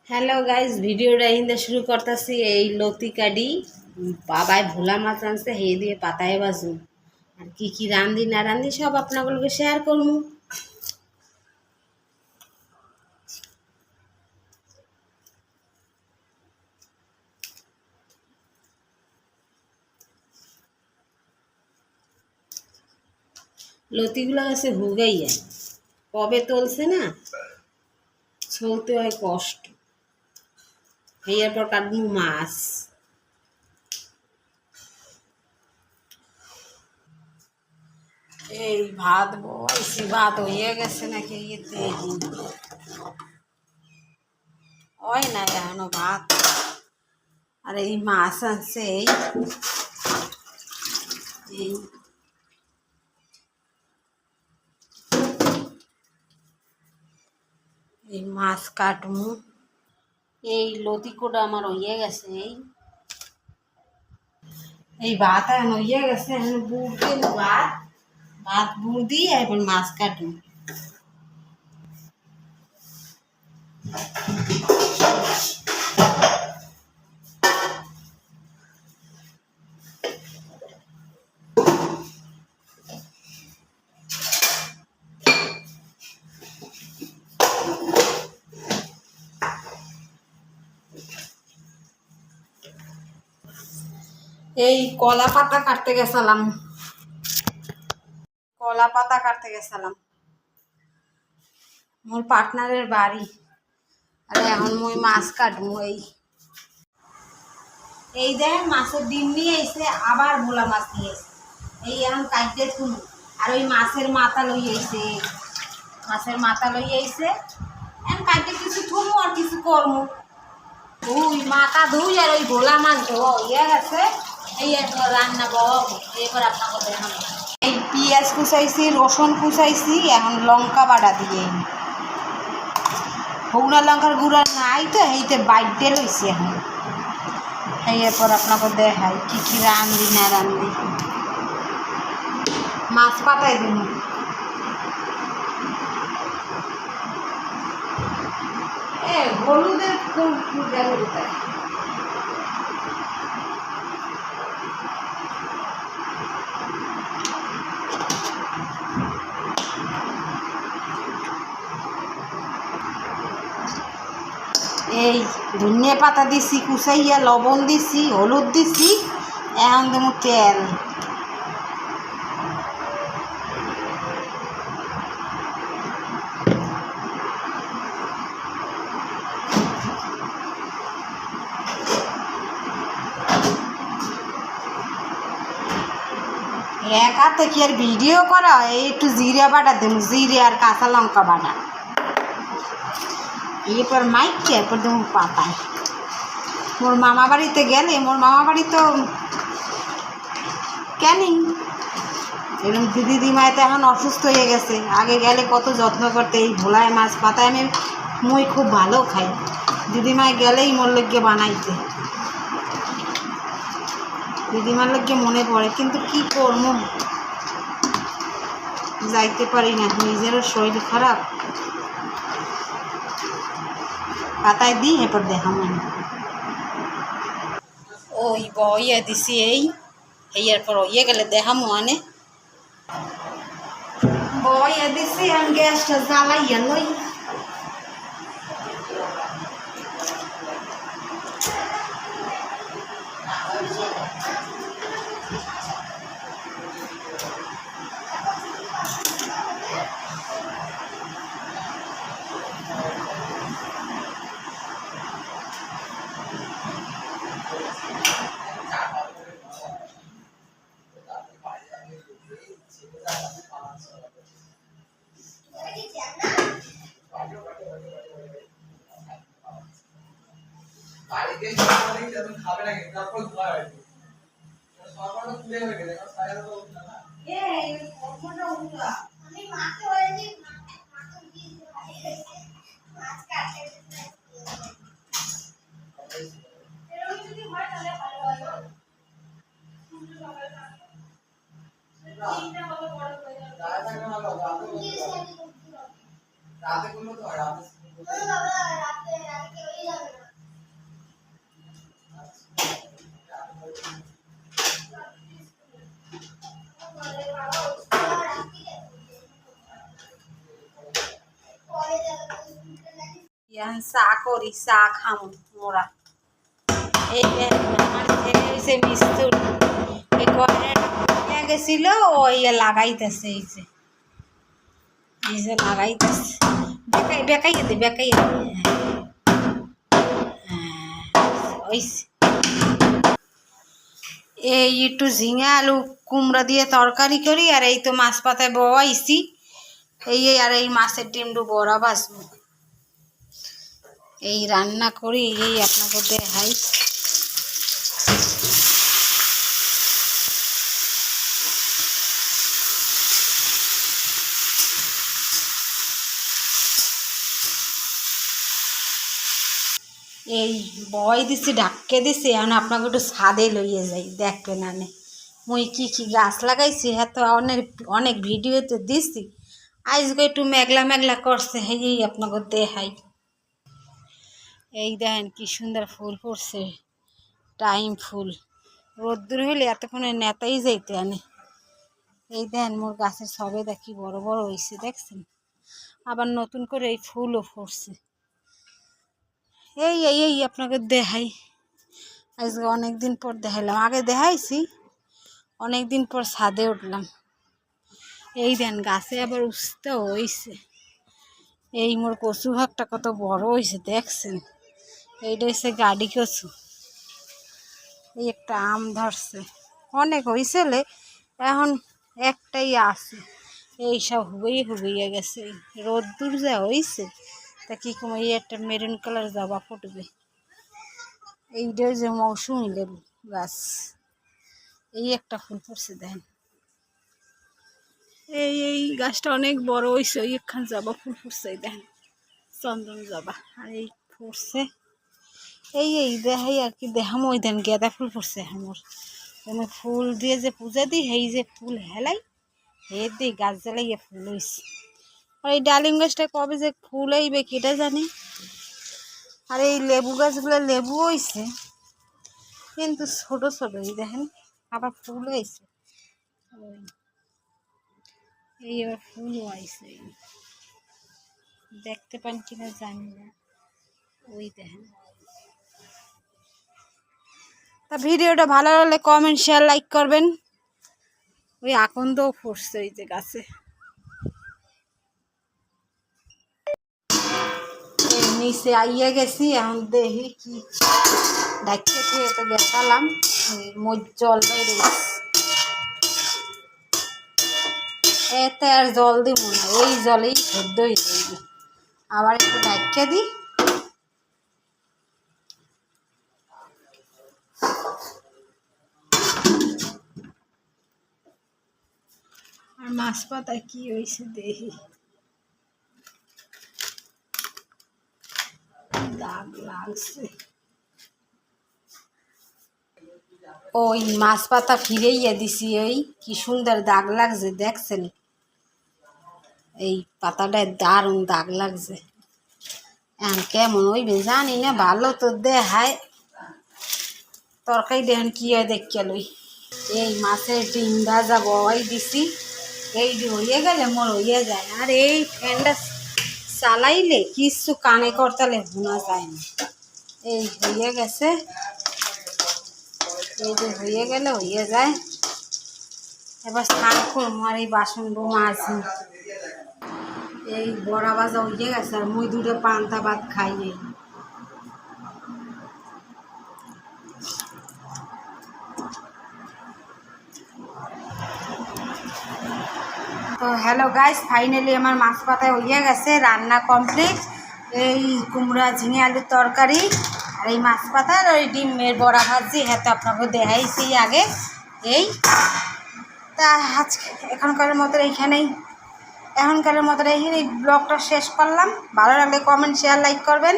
Hello guys, ভিডিওটা হিন্দে শুরু করতেছি। এই লতি কাডি বাবাই ভোলা মাছ আনছে, হে দিয়ে পাতায় বাজু আর কি কি রান্ধি না রান্ধি সব আপনাগুলোকে শেয়ার করবো। লতিগুলো গেছে হুগাইয়া, কবে তুলছে না, চলতে হয় কষ্ট। এরপর কাটবো মাছ। এই ভাত বসি, ভাত হয়ে গেছে নাকি ইয়েতে হয় না এখনো ভাত। আর এই মাছ আছে, এই এই মাছ কাটমু। এই লতিকোটা আমার হইয়া গেছে, এই ভাত এখন হইয়া গেছে। এখন বুট দিন ভাত ভাত বুট দিয়ে এবার মাছ কাটুন। এই কলা পাতা কাটতে গেছিলাম, মোর পার্টনারের বাড়ি। আর এখন মুই মাছ কাটবো। এই দেখেন মাছের ডিম নিয়ে এসে আবার ভোলা মাছ নিয়ে এসে এই এখন কাটতে শুনু। আর ওই মাছের মাথা লই আইছে, এখন কাটতে কিছু থমু আর কিছু করমু। ওই মাথা ধুই আর ওই ভোলা মাছ ধোয়া হইয়া গেছে। এই এখন রান্না বব, এবার আপনাকে দেখাবো। এই পেঁয়াজ কুচাইছি, রসুন কুচাইছি, এখন লঙ্কা বাটা দিয়ে হৌনা লঙ্কার গুঁড়া নাই তো এইতে বাইটে লইছি। এখন এরপর আপনাকে দেখাই কি কি রান্ধি না রান্ধি। মাছ পাতাই দিন, হলুদের গেল কোথায়। এই ধনিয়া পাতা দিছি কুচাইয়া, লবণ দিছি, হলুদ দিছি, এখন দেবো তেল। এক হাতে কি আর ভিডিও করা হয়, একটু জিরা বাটা দেবো, জিরে আর কাঁচা লঙ্কা বাটা। এরপর মাইক এরপর দেবো পাতায়। মোর মামা বাড়িতে গেলে, মোর মামা বাড়ি তো ক্যানিং, এরকম দিদিমায় তো এখন অসুস্থ হয়ে গেছে। আগে গেলে কত যত্ন করতে, এই ভোলায় মাছ পাতায় মুই খুব ভালো খাই। দিদিমায় গেলেই মোর লগে বানাইতে, দিদিমার লগে মনে পড়ে, কিন্তু কি করবো, যাইতে পারি না, নিজেরও শরীর খারাপ। পাতায় দিই এরপর দেখাম। ওই বইয়া দিছি, এই এরপর ইয়ে গেলে দেখাম মানে বইয়া দিছি। আমি গ্যাসটা জ্বালাইয়া লই। খাবে না কিন্তু তারপর ধোয়া হয় সরকারটা তুলে হয়ে গেলে কারণ সারা তো উঠলো না। এই ওটা উঠলো আমি মাকে হয়ে দি মাকে দিয়ে মাছ কাটে এরকম যদি হয় তাহলে ভালো হয়। সুন্দর সকালে তিনটা হবে বড় হয়ে যাবে। রাতে ভালো রাতে করলে তো হয় রাতে রাতে রাতে ওই এখন চা করি, চা খামো মোরা। এই আমার ছেলে হয়েছে মিস্ত্রি, এই ঘরে গেছিল ওই লাগাইতেছে, এই যে লাগাইতেছে, বেকাই দে এই একটু ঝিঙে আলু কুমড়া দিয়ে তরকারি করি, আর এই তো মাছ পাতায় বওয়াইছি, আর এই মাছের ডিমডু বড়া ভাজবো, এই রান্না করি, এই আপনাকে দেখাই। এই বয় দিছি, ঢাক্কে দিছি, এখন আপনাকে একটু ছাদে লইয়ে যাই, দেখবেন আনে মুই কি কি গাছ লাগাইছি। হ্যাঁ, তো অনেক ভিডিওতে দিছি, আজকে একটু মেঘলা মেঘলা করছে, এই আপনাকে দেখাই। এই দেখেন কি সুন্দর ফুল ফুটছে, টাইম ফুল, রোদ্দুর হইলে এতক্ষণে নেতাই যাইতে আনে। এই দেখেন মোর গাছের সবে দেখি বড় বড় হয়েছে, দেখছেন, আবার নতুন করে এই ফুলও ফুটছে। এই আপনাকে দেখাই, আজকে অনেক দিন পর দেখাইলাম, আগে দেখাইছি, অনেক দিন পর ছাদে উঠলাম। এই দেন গাছে আবার উঠতে হয়েছে, এই মোর কচু ভাগটা কত বড় হয়েছে, দেখছেন, এইটা হচ্ছে গাড়ি কচু। এই একটা আম ধরছে, অনেক হয়েছিল, এখন একটাই আছে, এই সব হুবইয়ে গেছে, রোদ্দুর যা হয়েছে, তা কি কম, এই একটা মেরুন কালার জবা ফুটবে, এইটা যে মৌসুমি লেবু গাছ, এই একটা ফুল ফুটছে দেখেন। এই গাছটা অনেক বড় হয়েছে, ওই একখান জবা ফুল ফুটছে, দেখেন চন্দন জবা, আর এই ফুটছে, এই দেখাই আর কি দেখাম। ওই দেন গেঁদা ফুল ফুটছে আমার, আমি ফুল দিয়ে যে পূজা দিই, এই যে ফুল হেলাই হে দিই, গাছ জ্বালাইয়া ফুল হয়েছে। আর এই ডালিম গাছটা কবে যে ফুল হইবে কেটা জানি, আর এই লেবু গাছগুলো লেবু হয়েছে, কিন্তু ছোট ছোট, এই দেখেন আবার ফুল হয়েছে, এই এবার ফুল হয়েছে, দেখতে পান কিনা জানি না, ওই দেখেন। তা ভিডিওটা ভালো লাগলে কমেন্ট শেয়ার লাইক করবেন। ওই আকন্দও ফুটছে ওই যে গাছে, নিচে আইয়া গেছি, এখন দেখি কি ডাইকে থুয়ে তো গেছালাম, জল বাইরে এতে আর জল দিব না, এই জলেই সেদ্ধ হয়ে যাবে, আবার একটু ডাইকে দিই। আর মাছ পাতা কি হয়েছে দেখি, দাগ লাগছে, ওই মাছ পাতা ফিরেইয়া দিছি, ওই কি সুন্দর দাগ লাগছে, দেখছেন, এই পাতাটায় দারুণ দাগ লাগছে, এখন কেমন হইবে জানি না, ভালো তো দেখায়, তরকারি দেখেন কি হয় দেখে লই। এই মাছের ডিম ভাজা বই দিছি, এই হইয়ে গেলে মোর হইয়ে যায়, আর এই ফ্যানটা চালাইলে কিছু কানে করতালে শোনা যায় না, এই হইয়ে গেছে, এই যে হইয়ে গেলে হইয়ে যায়, এবার স্নান করবো, আর এই বাসনগুলো মাঝি, এই বড়া ভাজা হইয়ে গেছে, আর মুই দুটো পান্তা ভাত খাই নেই। তো হ্যালো গাইস, ফাইনালি আমার মাছ পাতায় হইয়া গেছে, রান্না কমপ্লিট, এই কুমড়া ঝিঙে আলুর তরকারি, আর এই মাছ পাতার ওই ডিমের বড়া ভাজি, হ্যাঁ তো আপনাকে দেখাইছি আগে। এই তা আজকে এখনকারের মতো এই ব্লগটা শেষ করলাম। ভালো লাগলে কমেন্ট শেয়ার লাইক করবেন।